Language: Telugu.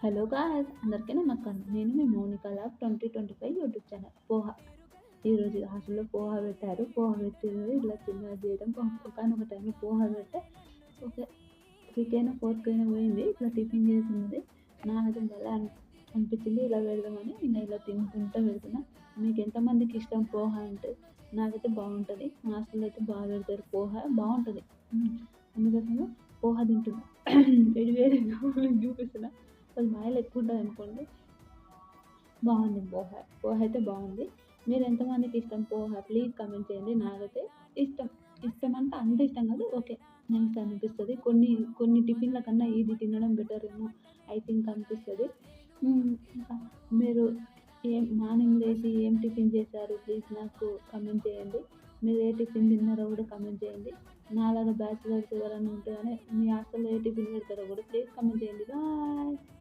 Hello guys! అందరికీ నమస్కారం. నేను మీ మౌనిక లాబ్ 2025 యూట్యూబ్ ఛానల్. ఈరోజు హాస్టల్‌లో పోహ పెట్టారు. పోహ పెట్టిర్రు. ఇలా చిన్నగా చేయడం ఒకానొక టైంలో పోహ పెడితే ఓకే. 3కైనా, 4కైనా పోయింది. ఇట్లా టిఫిన్ చేస్తున్నది. నాకైతే భలే అనిపించింది. ఇలా పెడదామని నేను ఇలా తినుకుంటా పెడుతున్నా. మీకు ఎంతమందికి ఇష్టం పోహ అంటే? నాకైతే బావుంటది. మా హాస్టల్‌లో అయితే బాగా పెడతారు పోహ బావుంటది. అందుకోసమే పోహ తింటున్నా. వేడి వేడిగా మీకు చూపిస్తున్నా. కొంచెం ఆయిల్ ఎక్కువ ఉంటదనుకోండి. బావుంది పోహ. పోహ అయితే బావుంది. మీరు ఎంతమందికి ఇష్టం పోహ? ప్లీజ్ కామెంట్ చేయండి. నాకైతే ఇష్టం. ఇష్టం అంటే అంత ఇష్టం కాదు. ఓకే. నైస్ అనిపిస్తది. కొన్ని కొన్ని టిఫిన్‌ల కన్నా ఇది తినడం బెటర్ ఏమో ఐ థింక్ అనిపిస్తది. ఇంకా మీరు మార్నింగ్ లేచి ఏం టిఫిన్ చేశారు? ప్లీజ్ నాకు కామెంట్ చేయండి. మీరు ఏ టిఫిన్ తిన్నారో కూడా కామెంట్ చేయండి. నాలాగా బ్యాచిలర్స్ ఎవరైనా ఉంటే